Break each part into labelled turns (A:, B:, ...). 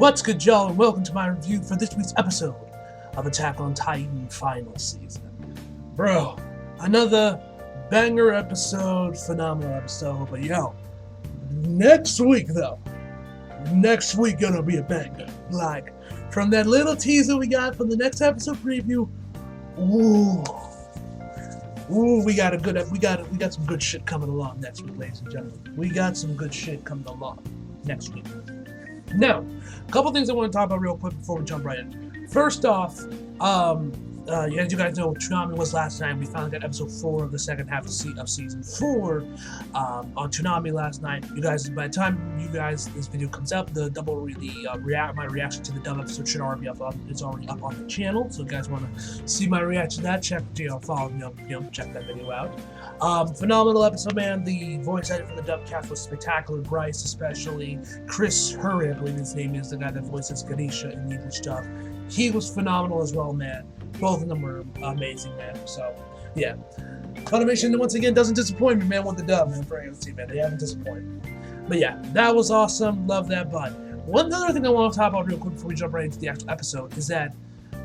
A: What's good, y'all, and welcome to my review for this week's episode of Attack on Titan Final Season. Bro, another banger episode, phenomenal episode, but yo, next week gonna be a banger. Like, from that little teaser we got from the next episode preview, we got some good shit coming along next week, ladies and gentlemen. We got some good shit coming along next week. Now, a couple things I want to talk about real quick before we jump right in. First off, as you guys know, Toonami was last night. We finally got episode 4 of the second half of season 4 on Toonami last night. You guys, by the time this video comes out, my reaction to the dub episode should already be up. It's already up on the channel. So if you guys want to see my reaction to that, follow me, check that video out. Phenomenal episode, man. The voice actor for the dub cast was spectacular. Bryce, especially Chris Hurry, I believe his name is, the guy that voices Ganesha in the English dub. He was phenomenal as well, man. Both of them were amazing, man. So, yeah. Funimation, once again, doesn't disappoint me, man, with the dub, man, for AOT, man. They haven't disappointed me. But yeah, that was awesome. Love that. But one other thing I want to talk about real quick before we jump right into the actual episode is that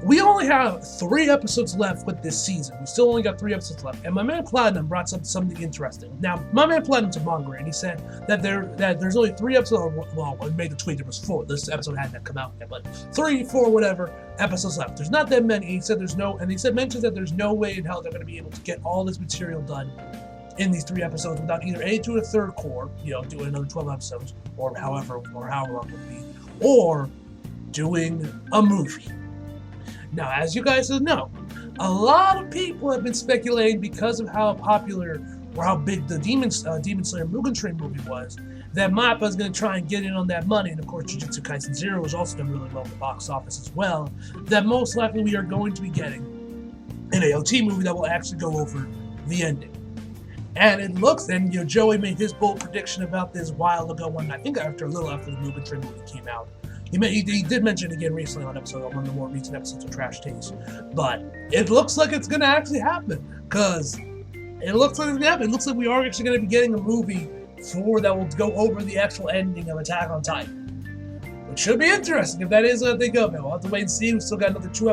A: we only have 3 episodes left with this season. We still only got 3 episodes left. And my man Platinum brought something interesting. Now, my man Platinum's a manga, and he said that there's only 3 episodes. Well, I made the tweet, there was 4. This episode hadn't come out yet, but 3, 4, whatever episodes left. There's not that many. He said mentions that there's no way in hell they're going to be able to get all this material done in these 3 episodes without either A, doing a third core, doing another 12 episodes, or however long it would be, or doing a movie. Now, as you guys know, a lot of people have been speculating, because of how popular or how big the Demon Slayer Mugen Train movie was, that MAPPA is going to try and get in on that money. And of course, Jujutsu Kaisen Zero has also done really well in the box office as well. That most likely we are going to be getting an AOT movie that will actually go over the ending. And it looks, and Joey made his bold prediction about this a while ago, I think a little after the Mugen Train movie came out. He did mention it again recently on one of the more recent episodes of Trash Taste. But it looks like it's going to actually happen. Because it looks like it's going to happen. It looks like we are actually going to be getting a movie that will go over the actual ending of Attack on Titan. Which should be interesting if that is what they go. We'll have to wait and see. We still got another 3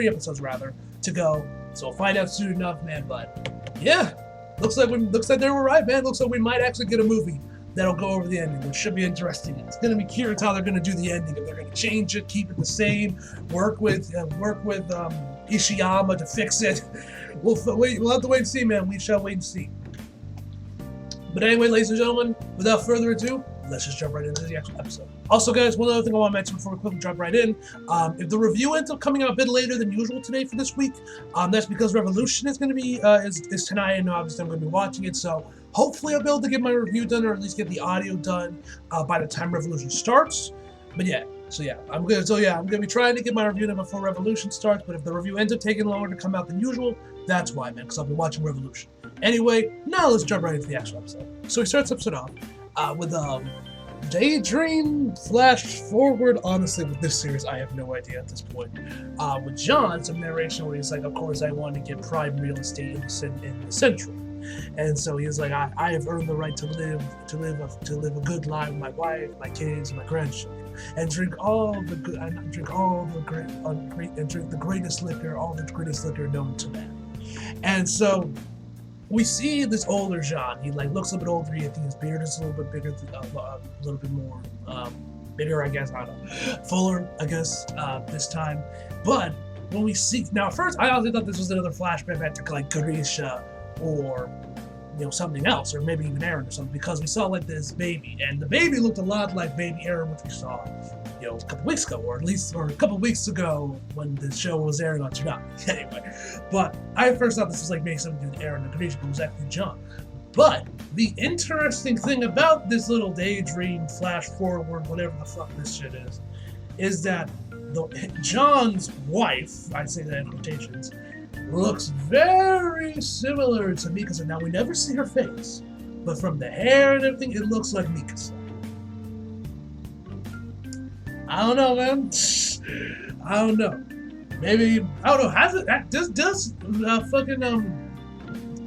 A: episodes rather to go. So we'll find out soon enough, man. But yeah, looks like they were right, man. Looks like we might actually get a movie that'll go over the ending, which should be interesting. It's going to be curious how they're going to do the ending. If they're going to change it, keep it the same, work with Ishiyama to fix it. We'll have to wait and see, man. We shall wait and see. But anyway, ladies and gentlemen, without further ado, let's just jump right into the actual episode. Also, guys, one other thing I want to mention before we quickly jump right in. If the review ends up coming out a bit later than usual today for this week, that's because Revolution is going to be is tonight, and obviously I'm going to be watching it. So hopefully I'll be able to get my review done, or at least get the audio done by the time Revolution starts. But yeah, I'm gonna be trying to get my review done before Revolution starts. But if the review ends up taking longer to come out than usual, that's why, man, because I'll be watching Revolution. Anyway, now let's jump right into the actual episode. So he starts episode off with Daydream flash forward. Honestly, with this series, I have no idea at this point. With John, some narration where he's like, of course, I want to get prime real estate in the Central. And so he's like, I have earned the right to live a good life with my wife, my kids, my grandchildren, and drink the greatest liquor known to man. And so we see this older Jean. He looks a bit older. I think his beard is a little bit bigger, a little bit more bigger, I guess. I don't know, fuller, I guess, this time. But when we see now, at first I honestly thought this was another flashback back to Ganesha or something else, or maybe even Eren or something, because we saw this baby, and the baby looked a lot like baby Eren, which we saw a couple weeks ago, or a couple weeks ago when the show was airing on Toonami. Anyway, but I at first thought this was maybe something to do with Eren and Ganesha, but it was actually John. But the interesting thing about this little daydream flash forward, whatever the fuck this shit is that John's wife, I say that in quotations, looks very similar to Mikasa. Now, we never see her face, but from the hair and everything, it looks like Mikasa. I don't know, man. I don't know. Maybe, I don't know. Does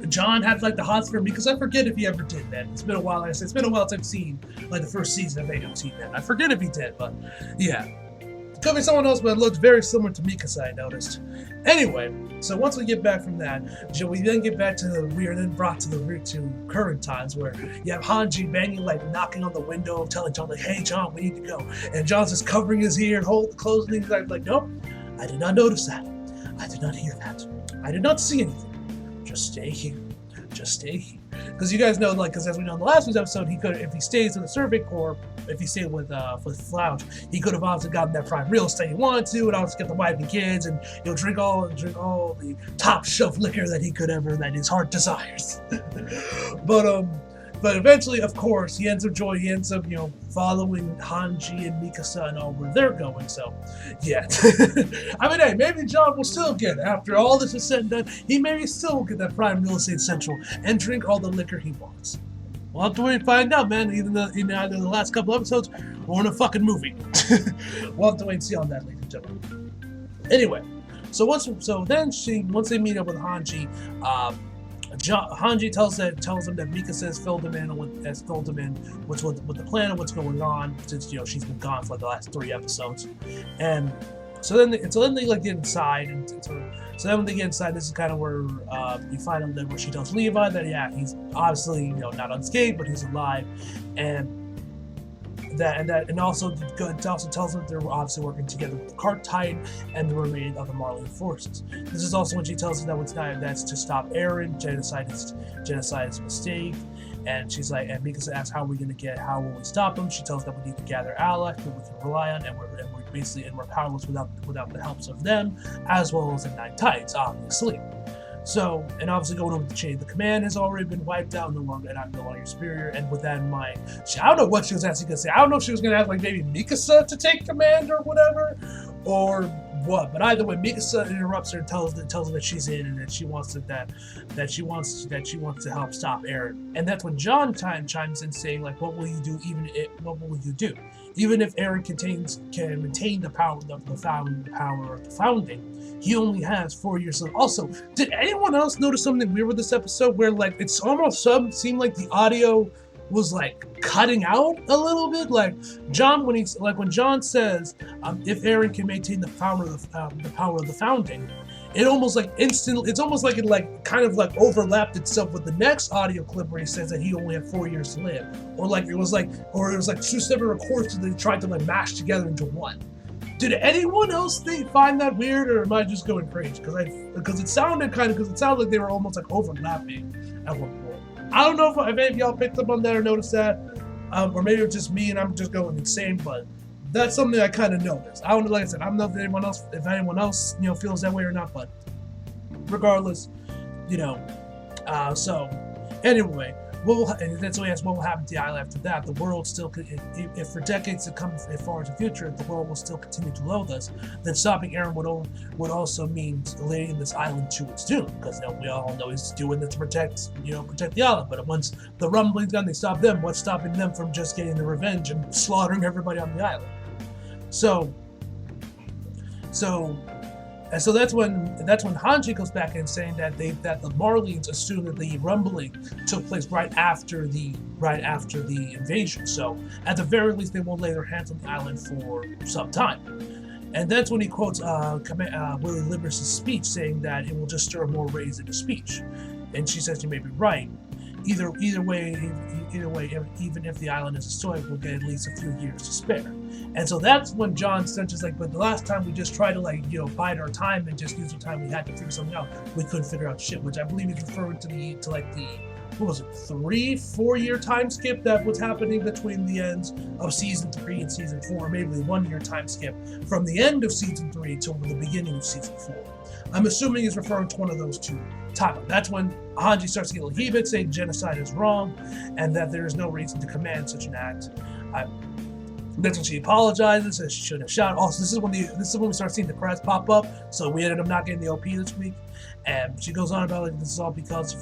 A: John had like the hots for me because I forget if he ever did, man. It's been a while. Like I said, it's been a while since I've seen like the first season of AOT, man. I forget if he did, but yeah. It could be someone else, but it looked very similar to Mikasa, I noticed. Anyway, so once we get back from that, we then get back to we are then brought to current times where you have Hanji banging, like knocking on the window, telling John like, "Hey, John, we need to go." And John's just covering his ear and closing his eyes, like, "Nope, I did not notice that. I did not hear that. I did not see anything. Just stay here. Just stay here." Because you guys know, like, because as we know in the last week's episode, he could, if he stays in the Survey Corps, if he stayed with Flounge, he could have obviously gotten that prime real estate he wanted to, and obviously get the wife and kids, and drink all the top shelf liquor that he could ever, that his heart desires. But eventually, of course, he ends up following Hanji and Mikasa and all where they're going. So, yeah. I mean, hey, maybe John will still get, after all this is said and done, he maybe still will get that prime real estate central and drink all the liquor he wants. We'll have to wait and find out, man. Either the last couple episodes or in a fucking movie. We'll have to wait and see on that, ladies and gentlemen. Anyway, so once they meet up with Hanji, Hanji tells them that Mikasa has filled him in with the plan of what's going on, since she's been gone for the last 3 episodes, and so then they like get inside, and so then when they get inside, this is kind of where we find out that where she tells Levi that he's obviously not unscathed, but he's alive, and also tells them they're obviously working together with the Cart Titan and the remaining of the Marley forces. This is also when she tells them that's to stop Eren. Genocide is a mistake, and she's like, and Mikasa asks how will we stop him? She tells them we need to gather allies that we can rely on, and we're powerless without the helps of them, as well as the Nine Titans, obviously. So, and obviously going over the chain of the command has already been wiped out, no longer superior, and with that in mind, I don't know what she was actually going to say. I don't know if she was going to ask like maybe Mikasa to take command or whatever, or what, but either way, Mikasa interrupts her and tells her that she's in and that she wants to help stop Eren. And that's when John chimes in saying like, what will you do even if Eren can maintain the power of the founding? He only has 4 years left. Also, did anyone else notice something weird with this episode where like it's almost seemed like the audio was like cutting out a little bit? Like John, when John says, if Eren can maintain the power of the founding, it almost like instantly, it's almost like it like kind of like overlapped itself with the next audio clip where he says that he only had 4 years to live, or it was like 2 separate recordings that they tried to like mash together into one. Did anyone else find that weird, or am I just going crazy? Because it sounded like they were almost like overlapping at one point. I don't know if any of y'all picked up on that or noticed that, or maybe it's just me and I'm just going insane. But that's something I kind of noticed. I don't know, like I said, I don't know if anyone else feels that way or not. But regardless, so anyway. And that's what he asks, what will happen to the island after that? The world still, if for decades to come, as far as the future, the world will still continue to loathe us, then stopping Eren would also mean leading this island to its doom, because we all know he's doing it to protect the island. But once the rumbling's done, they stop them. What's stopping them from just getting the revenge and slaughtering everybody on the island? So that's when Hanji goes back in saying that the Marleys assume that the rumbling took place right after the invasion. So at the very least, they won't lay their hands on the island for some time. And that's when he quotes Willie Liber's speech, saying that it will just stir more rage in the speech. And she says, "You may be right. Either way, even if the island is destroyed, we'll get at least a few years to spare." And so that's when John Stench is but the last time we just tried to bide our time and just use the time we had to figure something out, we couldn't figure out shit, which I believe he's referring to the what was it, 3-4 year time skip that was happening between the ends of season 3 and season 4, maybe 1 year time skip from the end of season 3 to the beginning of season 4. I'm assuming he's referring to one of those two timelines. That's when Hanji starts to get a little heated, saying genocide is wrong and that there is no reason to command such an act. That's when she apologizes, says she shouldn't have shot. Also, this is when we start seeing the credits pop up. So we ended up not getting the OP this week, and she goes on about this is all because of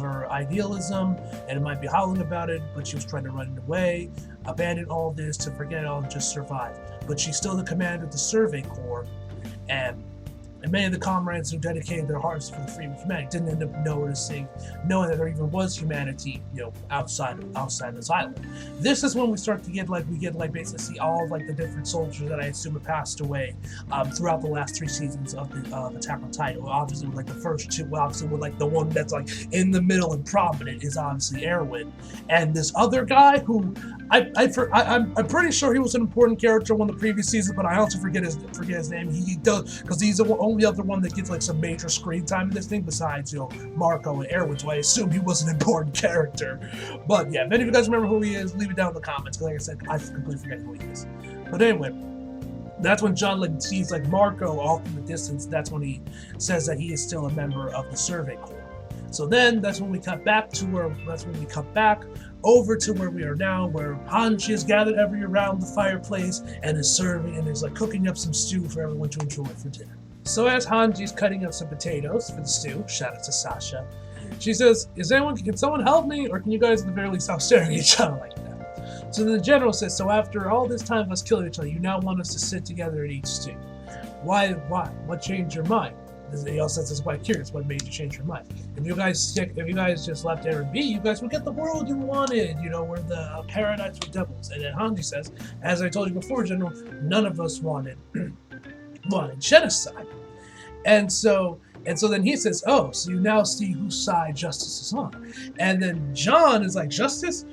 A: her idealism, and it might be howling about it, but she was trying to run it away, abandon all this to forget it all and just survive. But she's still the commander of the Survey Corps, and And many of the comrades who dedicated their hearts for the freedom of humanity didn't end up knowing that there even was humanity, outside this island. This is when we start to get basically see all of the different soldiers that I assume have passed away throughout the last 3 seasons of the Attack on Titan. Obviously, with the first 2, obviously with the one that's in the middle and prominent is obviously Erwin, and this other guy who I'm pretty sure he was an important character in one of the previous seasons, but I also forget his name. He does, because he's the only other one that gets some major screen time in this thing besides Marco and Erwin. So I assume he was an important character. But yeah, if any of you guys remember who he is, leave it down in the comments. Because like I said, I completely forget who he is. But anyway, that's when John sees Marco off in the distance. That's when he says that he is still a member of the Survey Corps. So then that's when we cut back over to where we are now, where Hanji is gathered around the fireplace and is serving and is cooking up some stew for everyone to enjoy for dinner. So as Hanji's cutting up some potatoes for the stew, shout out to Sasha, she says, can someone help me? Or can you guys at the very least stop staring at each other like that? So then the general says, so after all this time of us killing each other, you now want us to sit together and eat stew. Why? What changed your mind? He also says it's quite curious. What made you change your mind? If you guys just left Eren be, you guys would get the world you wanted. Where the paradise for devils. And then Hanji says, as I told you before, General, none of us wanted genocide. And so then he says, oh, so you now see whose side justice is on. And then John is like, justice?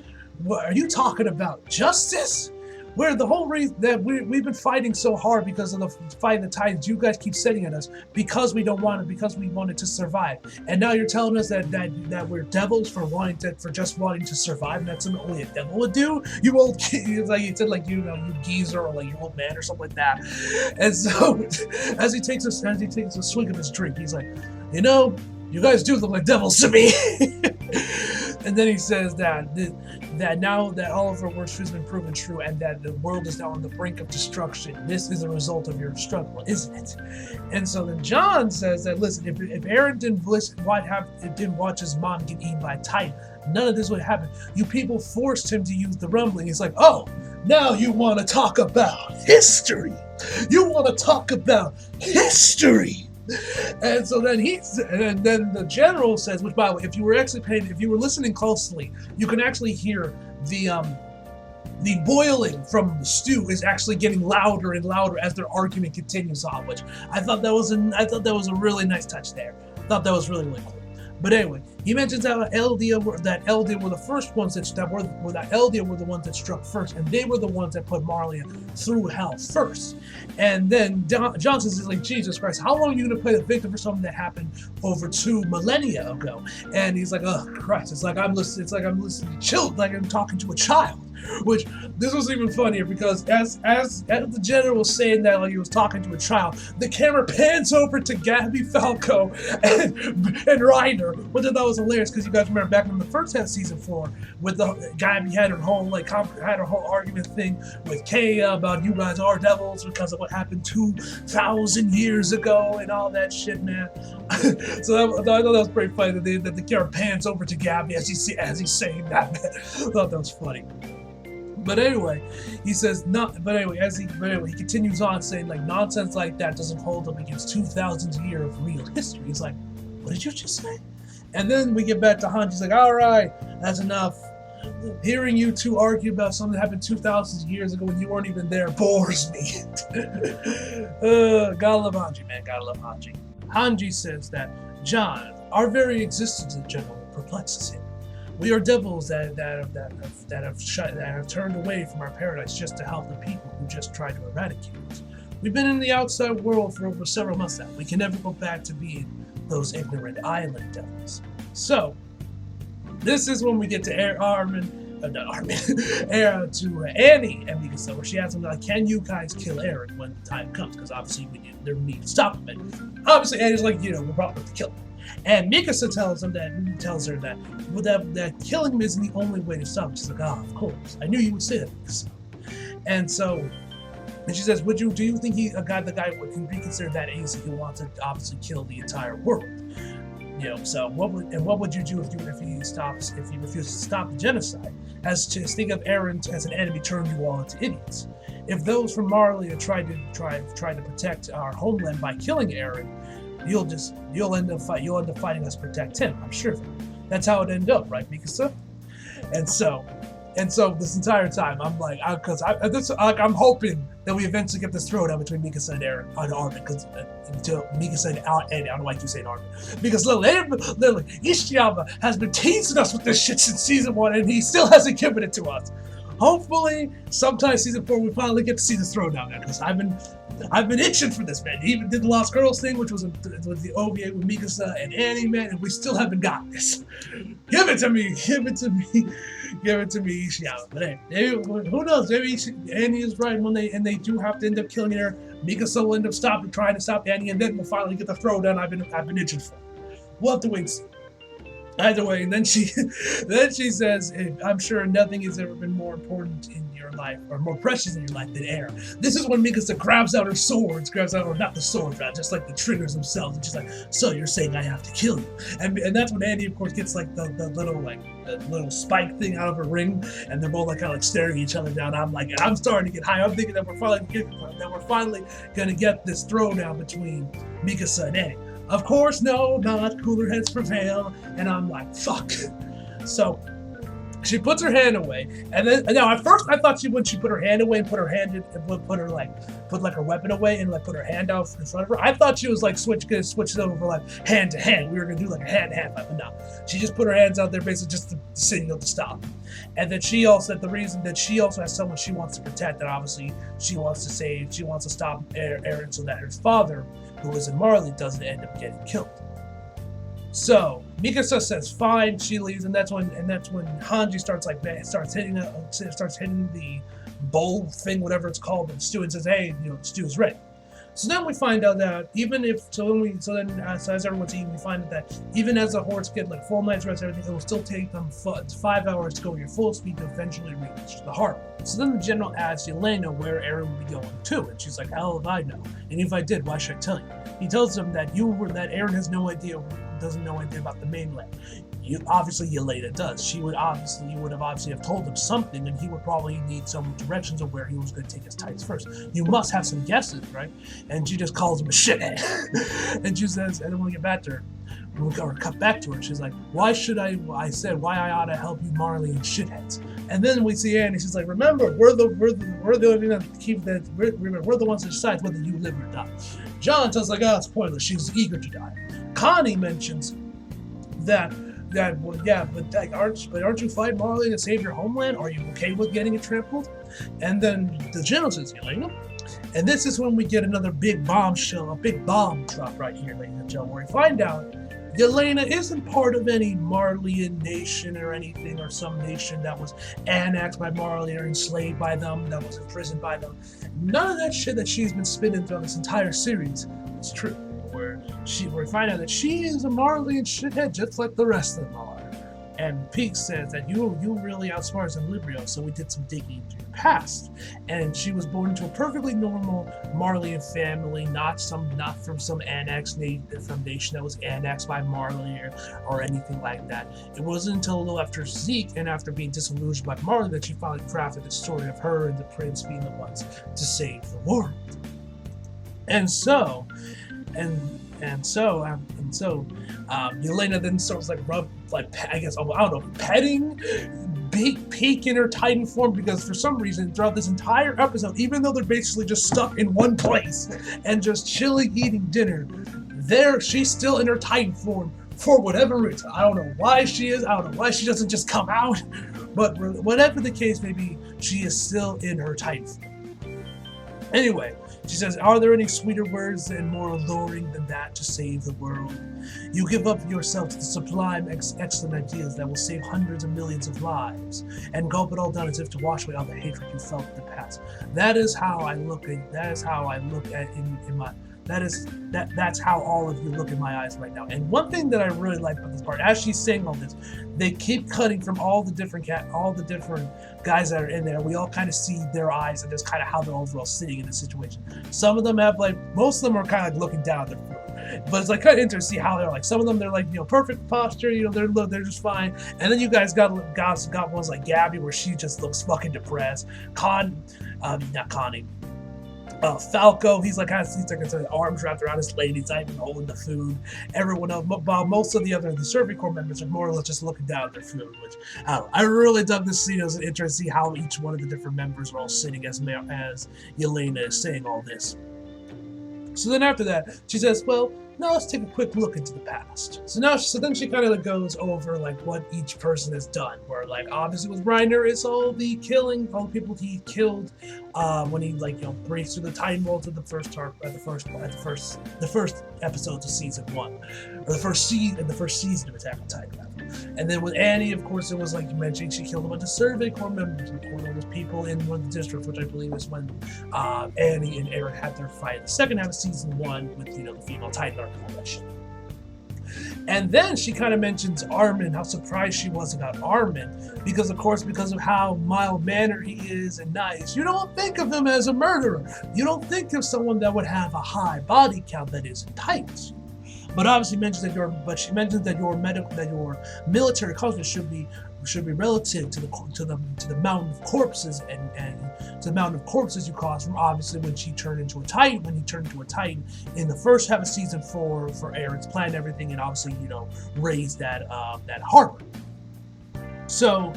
A: What are you talking about? Justice? Where the whole reason that we've been fighting so hard because of the fight of the Titans, you guys keep sitting at us because we wanted to survive. And now you're telling us that we're devils for just wanting to survive, and that's something only a devil would do? You old kid, you said you geezer or you old man or something like that. And so as he takes a swig of his drink, he's like, you guys do look like devils to me. And then he says that now that all of our worst has been proven true and that the world is now on the brink of destruction, this is a result of your struggle, isn't it? And so then John says that, listen, if Eren didn't watch his mom get eaten by a Titan, none of this would happen. You people forced him to use the rumbling. He's like, oh, now you want to talk about history. You want to talk about history. And so then then the general says, which by the way, if you were listening closely, you can actually hear the boiling from the stew is actually getting louder and louder as their argument continues on, which I thought that was a really nice touch there. I thought that was really, really cool. But anyway, he mentions that Eldia were the first ones that Eldia were the ones that struck first, and they were the ones that put Marleya through hell first. And then John says, like, Jesus Christ, how long are you gonna play the victim for something that happened over 2 millennia ago? And he's like, oh Christ, it's like I'm listening to children, like I'm talking to a child. Which this was even funnier because as the general was saying that, like he was talking to a child, the camera pans over to Gabby Falco and Reiner, which I thought was hilarious because you guys remember back in the first half of season 4, with the Gabby had her whole argument thing with Kaya about you guys are devils because of what happened 2,000 years ago and all that shit, man. So I thought that was pretty funny that the camera pans over to Gabby as he's saying that. Man. I thought that was funny. But anyway, he says not. But anyway, he continues on saying like nonsense like that doesn't hold up against 2,000 years of real history. He's like, what did you just say? And then we get back to Hanji's like, all right, that's enough. Hearing you two argue about something that happened 2,000 years ago when you weren't even there bores me. Gotta love Hanji, man. Gotta love Hanji. Hanji says that John, our very existence in general, perplexes him. We are devils that have turned away from our paradise just to help the people who just tried to eradicate us. We've been in the outside world for over several months now. We can never go back to being those ignorant island devils. So, this is when we get to Annie and Mikasa, where she asks him, like, can you guys kill Eren when the time comes? Because obviously we need to stop him. And obviously Annie's like, we're probably going to kill him. And Mikasa tells her that killing him isn't the only way to stop him. She's like, of course. I knew you would say that, Mikasa. And she says, do you think the guy would be considered that easy who wants to obviously kill the entire world? So what would you do if he refuses to stop the genocide? As to think of Eren as an enemy, turn you all into idiots. If those from Marleya tried to protect our homeland by killing Eren, you'll end up fighting us to protect him. I'm sure that's how it ended up, right, Mikasa? And so this entire time, I'm like, I'm hoping that we eventually get this throwdown between Mikasa and Armin, because until Mikasa and I don't know why you say Armin, because literally, Ishiyama has been teasing us with this shit since season 1, and he still hasn't given it to us. Hopefully, sometime season 4 we finally get to see this throwdown now, because I've been itching for this, man. He even did the Lost Girls thing, which was the OVA with Mikasa and Annie, man, and we still haven't got this. Give it to me, Ishiyama. But hey, who knows? Maybe Annie is right and they do have to end up killing her. Mikasa will end up trying to stop Annie, and then we'll finally get the throwdown I've been itching for. We'll have to wait and see. Either way, and then she says, I'm sure nothing has ever been more important in your life, or more precious in your life than air. This is when Mikasa grabs out her swords, or not the swords, just like the triggers themselves, and she's like, so you're saying I have to kill you. And that's when Andy, of course, gets like the little spike thing out of her ring, and they're both like kind of like staring each other down. I'm starting to get high. I'm thinking that we're finally gonna get this throwdown between Mikasa and Annie. Of course, no, not. Cooler heads prevail, and I'm like, fuck. So she puts her hand away, and then now at first I thought when she put her hand away and put her weapon away and like put her hand out in front of her, I thought she was like switch it over like hand to hand. We were gonna do like a hand fight, but no. She just put her hands out there basically just to signal to stop. And then she also said the reason that she also has someone she wants to protect, that obviously she wants to stop Eren so that her father, who was in Marley, doesn't end up getting killed. So Mikasa says fine, she leaves, and that's when Hanji starts hitting the bowl thing, whatever it's called, and Stu, and says, hey, Stu's ready. So then we find out that as everyone's eating, we find out that even as the horse get like full night's rest and everything, it will still take them 5 hours to go at your full speed to eventually reach the harbor. So then the general asks Yelena where Eren will be going to, and she's like, hell if I know. And if I did, why should I tell you? He tells them that Eren has doesn't know anything about the mainland. Obviously Yelena does. You would have told him something, and he would probably need some directions of where he was going to take his tights first. You must have some guesses, right? And she just calls him a shithead. And she says, and then when we get back to her, or cut back to her, she's like, why I ought to help you Marley and shitheads. And then we see Annie, she's like, remember, we're the ones that decide whether you live or die. John tells like, oh, spoiler, she's eager to die. Connie mentions that aren't you fighting Marley to save your homeland? Are you okay with getting it trampled? And then the general says, Yelena. And this is when we get another big bombshell, a big bomb drop right here, ladies and gentlemen, where we find out Yelena isn't part of any Marleyan nation or anything, or some nation that was annexed by Marley or enslaved by them, that was imprisoned by them. None of that shit that she's been spinning throughout this entire series is true. Where we find out that she is a Marleyan shithead just like the rest of them are. And Peak says that you really outsmarted Librio, so we did some digging into your past. And she was born into a perfectly normal Marleyan family, not from some annexed nation that was annexed by Marley or anything like that. It wasn't until a little after Zeke and after being disillusioned by Marley that she finally crafted the story of her and the prince being the ones to save the world. And so Yelena then starts petting Peak in her Titan form, because for some reason throughout this entire episode, even though they're basically just stuck in one place and just chilling eating dinner, she's still in her Titan form for whatever reason. I don't know why she is. I don't know why she doesn't just come out, but whatever the case may be, she is still in her Titan form. Anyway, she says, are there any sweeter words and more alluring than that to save the world? You give up yourself to the sublime, excellent ideas that will save hundreds of millions of lives, and gulp it all down as if to wash away all the hatred you felt in the past. That's how all of you look in my eyes right now. And one thing that I really like about this part, as she's saying all this, they keep cutting from all the different guys that are in there. We all kind of see their eyes and just kind of how they're overall sitting in the situation. Some of them have most of them are kind of like looking down at their food. But it's like kind of interesting to see how they're like. Some of them they're like, perfect posture, they're just fine. And then you guys got ones like Gabby where she just looks fucking depressed. Not Connie. Falco, he's like his arms wrapped around his lady. He's not even holding the food. Everyone else, most of the Survey Corps members are more or less just looking down at their food. Which I really dug this scene. It was interesting to see how each one of the different members are all sitting as Yelena is saying all this. So then after that, she says, well, now let's take a quick look into the past. So then she kind of goes over like what each person has done. Where like obviously with Reiner, it's all the people he killed when he breaks through the time world to the first episodes of season 1, or the first season of Attack on Titan. And then with Annie, of course, it was like you mentioned, she killed a bunch of Survey Corps members, and there was people in one of the districts, which I believe is when Annie and Eren had their fight in the second half of season 1 with the female Titan arc collection. And then she kind of mentions Armin, how surprised she was about Armin, because of how mild-mannered he is and nice. You don't think of him as a murderer. You don't think of someone that would have a high body count that isn't Titans. But obviously she mentions that your military accomplishment should be relative to the mountain of corpses and to the mountain of corpses you caused from obviously when he turned into a Titan in the first half of season 4 for Eren's plan and everything, and obviously raised that harbor. So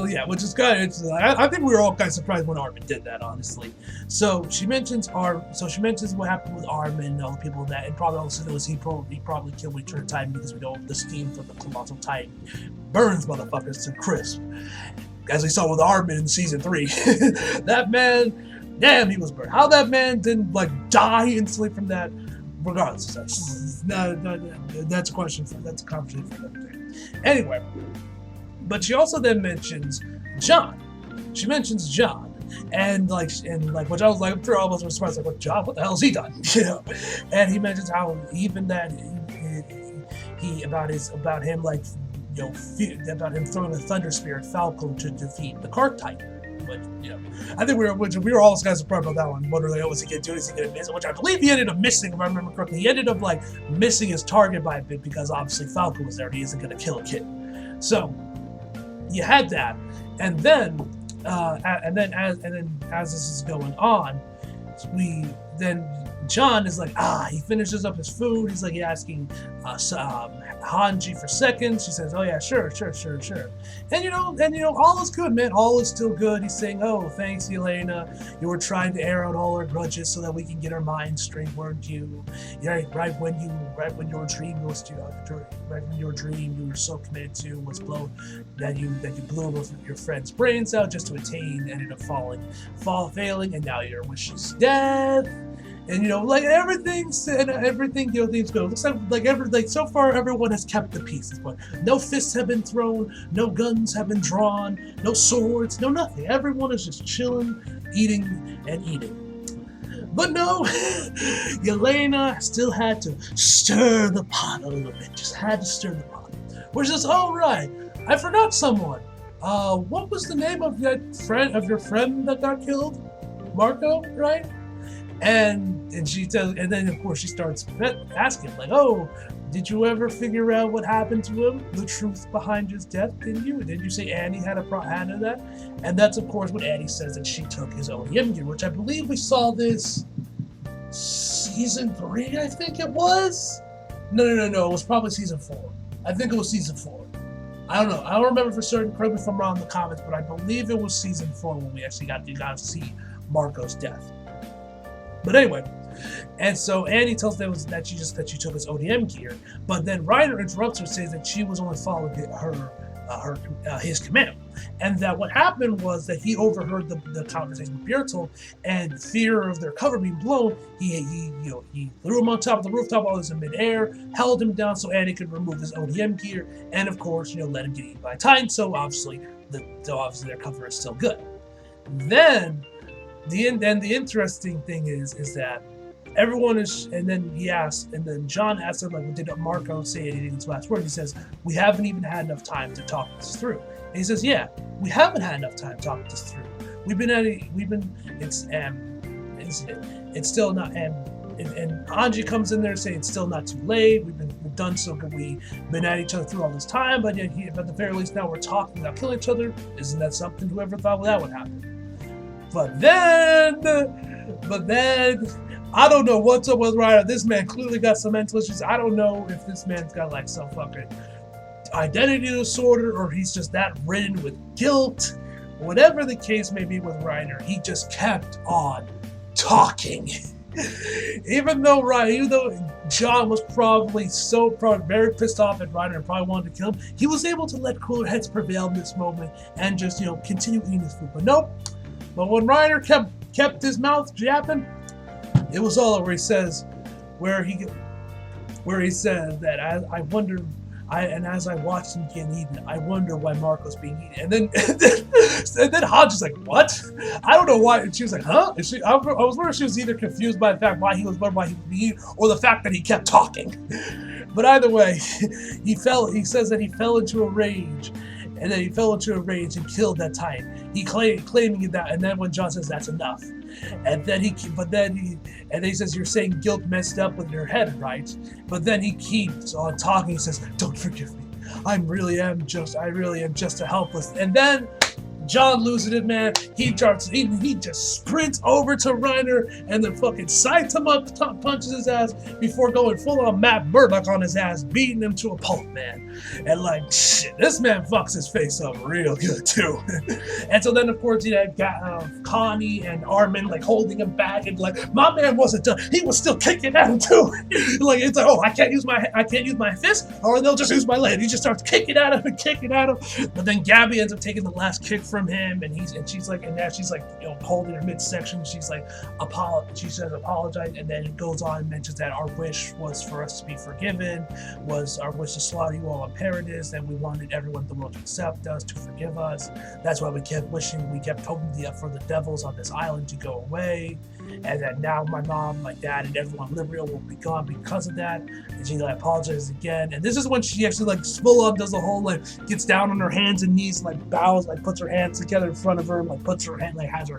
A: yeah, which is kind of interesting. I think we were all kind of surprised when Armin did that, honestly. So she mentions what happened with Armin and all the people that, and probably also knows he probably killed when he turned Titan, because we know the steam from the Colossal Titan burns motherfuckers to crisp, as we saw with Armin in season 3. That man, damn, he was burned. How that man didn't die instantly from that, regardless. That's a conversation for another day. Anyway. But she also then mentions John. She mentions John, and which I was like, I'm almost surprised, like, what John? What the hell has he done? And he mentions how even that about him throwing a Thunder Spear at Falco to defeat the Kark Titan. But I think we were all kind of surprised about that one. Wondering, was he going to do? Is he going to miss it? Which I believe he ended up missing, if I remember correctly. He ended up missing his target by a bit, because obviously Falco was there and he isn't going to kill a kid. So you had that, and then as this is going on, John is like, he finishes up his food. He's asking Hanji for seconds. She says, oh yeah, sure. And all is good, man. All is still good. He's saying, oh, thanks, Yelena. You were trying to air out all our grudges so that we can get our minds straight, weren't you? Right when your dream you were so committed to was blown, that you blew your friend's brains out just to attain, ended up failing, and now your wish is death. And everything's good. It looks like so far everyone has kept the peace. But no fists have been thrown, no guns have been drawn, no swords, no nothing. Everyone is just chilling, eating and eating. But no, Yelena still had to stir the pot a little bit. Just had to stir the pot. Which is, oh right, I forgot someone. What was the name of your friend that got killed? Marco, right? And she tells, and then of course she starts asking, oh, did you ever figure out what happened to him? The truth behind his death? Didn't you say Annie had a hand in that? And that's of course when Annie says that she took his ODM gear, which I believe we saw this season 3. I think it was. No. It was probably season 4. I think it was season 4. I don't know. I don't remember for certain. Correct me if I'm wrong in the comments, but I believe it was season 4 when we actually got to see Marco's death. But anyway, and so Annie tells them that she took his ODM gear, but then Reiner interrupts her, says that she was only following his command, and that what happened was that he overheard the conversation with Bertolt, and fear of their cover being blown, he threw him on top of the rooftop while he was in midair, held him down so Annie could remove his ODM gear, and of course let him get eaten by Titan. So obviously their cover is still good. Then the interesting thing is that everyone is, and then he asks, and then John asks him, did Marco say anything in his last word? He says, we haven't even had enough time to talk this through. And he says, yeah, we haven't had enough time to talk this through. It's still not, and Hanji comes in there saying it's still not too late. We've done so good. We've been at each other through all this time, but yet at the very least now we're talking about killing each other. Isn't that something? Whoever thought that would happen? But then But then, I don't know what's up with Reiner. This man clearly got some mental issues. I don't know if this man's got like some fucking identity disorder or he's just that ridden with guilt. Whatever the case may be with Reiner, he just kept on talking. even though Jon was probably very pissed off at Reiner and probably wanted to kill him, he was able to let cooler heads prevail in this moment and just, continue eating his food. But nope. But when Reiner kept his mouth yapping, it was all over. He says, where he said that as I watched him get eaten, I wonder why Marco's being eaten. And then Hodge is like, what? I don't know why. And she was like, huh? And I was wondering if she was either confused by the fact why he was being eaten or the fact that he kept talking. But either way, he says that he fell into a rage. And then he fell into a rage and killed that Titan. He claiming that, and then when Jon says that's enough, and then he says you're saying guilt messed up with your head, right? But then he keeps on talking. He says, "Don't forgive me. I really am just a helpless." And then Jon loses it, man. He just sprints over to Reiner and then fucking sights him up, punches his ass before going full on Matt Murdock on his ass, beating him to a pulp, man. And like, shit, this man fucks his face up real good too. And so then, of course, you had Connie and Armin like holding him back, and like, my man wasn't done. He was still kicking at him too. Like, it's like, oh, I can't use my fist, or they'll just use my leg. He just starts kicking at him and kicking at him. But then Gabby ends up taking the last kick from him, and she's like holding her midsection. She's like, she says apologize, and then it goes on and mentions that our wish was for us to be forgiven, was our wish to slaughter you all in paradise, and we wanted everyone in the world to accept us, to forgive us. That's why we kept hoping for the devils on this island to go away, and that now my mom, my dad, and everyone Liberia will be gone because of that. And she like apologizes again, and this is when she actually like full on does the whole like gets down on her hands and knees, like bows, like puts her hands together in front of her, like puts her hand, like has her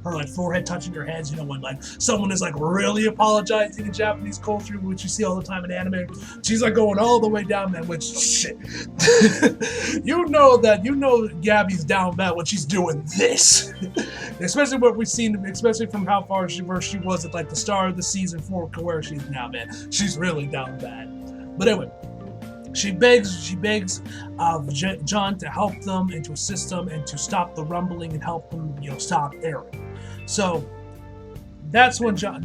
A: like forehead touching her hands. When like someone is like really apologizing in Japanese culture, which you see all the time in anime, she's like going all the way down, man. Which shit, you know Gabby's down bad when she's doing this, especially what we've seen, especially from how far where she was at like the start of the season 4 to where she's now, man. She's really down bad. But anyway, she begs Jon to help them and to assist them and to stop the rumbling and help them, stop Eren. So that's when Jon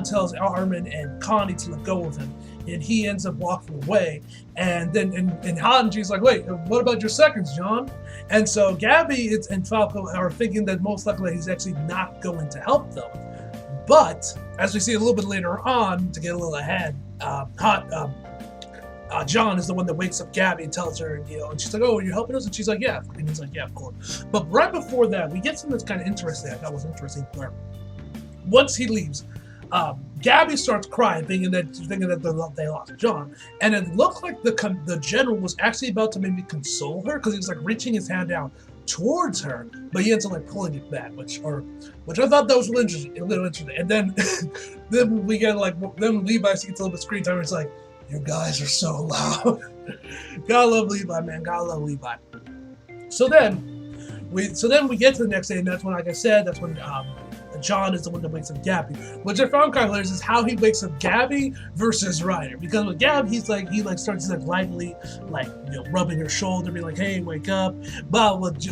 A: tells Armin and Connie to let go of him, and he ends up walking away. And then and Hanji's like, wait, what about your seconds, Jon? And so Gabby and Falco are thinking that most likely he's actually not going to help them. But as we see a little bit later on, to get a little ahead, Jon is the one that wakes up Gabby and tells her, and she's like, oh, are you helping us? And she's like, yeah. And he's like, yeah, of course. But right before that, we get something that's kind of interesting. I thought was interesting, where once he leaves, Gabby starts crying, thinking that they lost Jon, and it looked like the general was actually about to maybe console her, because he was like reaching his hand down towards her, but he ends up like pulling it back, which I thought that was a little interesting. And then then we get then Levi gets a little bit screen time, and it's like, you guys are so loud. Gotta love Levi, man. Gotta love Levi. So then we get to the next day, and that's when, like I said, that's when Jon is the one that wakes up Gabby. Which I found kind of hilarious is how he wakes up Gabby versus Reiner. Because with Gabby, he starts like lightly rubbing her shoulder, being like, "Hey, wake up." While with the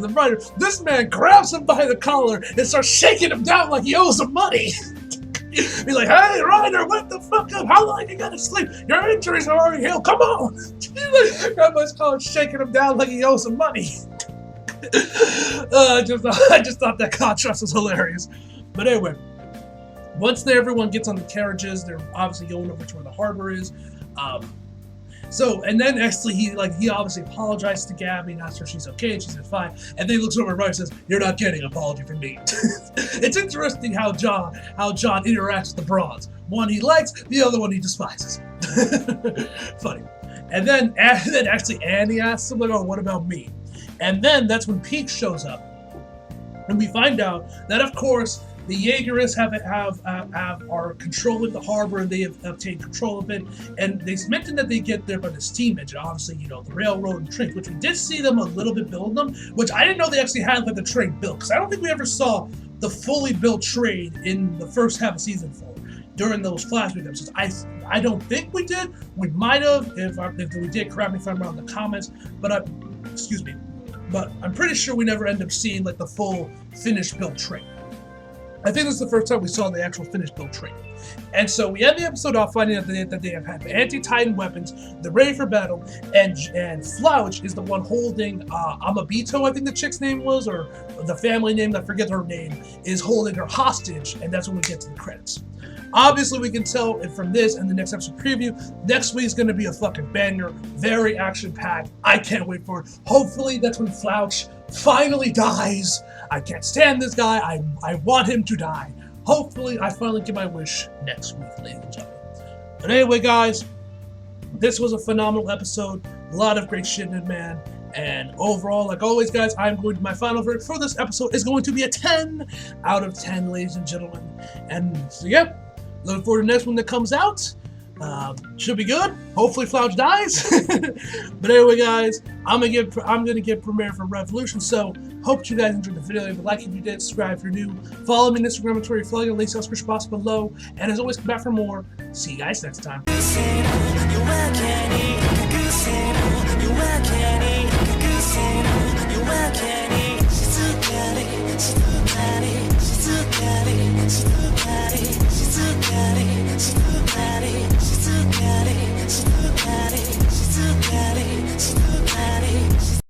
A: Reiner, this man grabs him by the collar and starts shaking him down like he owes him money. He's like, "Hey, Reiner, wake the fuck up! How long you gotta sleep? Your injuries are already healed. Come on!" He's like, grab his collar, shaking him down like he owes him money. I just thought that contrast was hilarious. But anyway, once everyone gets on the carriages, they're obviously going over to where the harbor is. And then actually he obviously apologized to Gabby and asked her if she's okay, and she said fine. And then he looks over at Reiner and says, "You're not getting an apology from me." It's interesting how Jon interacts with the Bronze. One he likes, the other one he despises. Funny. And then actually Annie asks him, like, "Oh, what about me?" And then that's when Pieck shows up. And we find out that, of course, The Jaegerists are controlling the harbor, and they have obtained control of it. And they mentioned that they get there by the steam engine, obviously, you know, the railroad and trains, which we did see them a little bit build them, which I didn't know they actually had like the train built, because I don't think we ever saw the fully built train in the first half of season 4 during those flashback episodes. I don't think we did. We might have. If we did, correct me if I'm wrong in the comments. But excuse me. But I'm pretty sure we never end up seeing like the full finished built train. I think this is the first time we saw the actual finished built train. And so we end the episode off finding out that they have had anti-Titan weapons, they're ready for battle, and Flouch is the one holding Amabito, I think the chick's name was, or the family name, I forget her name, is holding her hostage, and that's when we get to the credits. Obviously, we can tell from this and the next episode preview, next week's going to be a fucking banger, very action-packed. I can't wait for it. Hopefully, that's when Flouch finally dies. I can't stand this guy. I want him to die. Hopefully, I finally get my wish next week, ladies and gentlemen. But anyway, guys, this was a phenomenal episode. A lot of great shit in it, man. And overall, like always, guys, my final verdict for this episode is going to be a 10 out of 10, ladies and gentlemen. And so, yeah, looking forward to the next one that comes out. Should be good. Hopefully Flouch dies. But anyway, guys, I'm gonna give premiere for Revolution. So hope you guys enjoyed the video. Leave a like if you did, subscribe if you're new. Follow me on Instagram and Twitter. Follow your links in the description box below. And as always, come back for more. See you guys next time.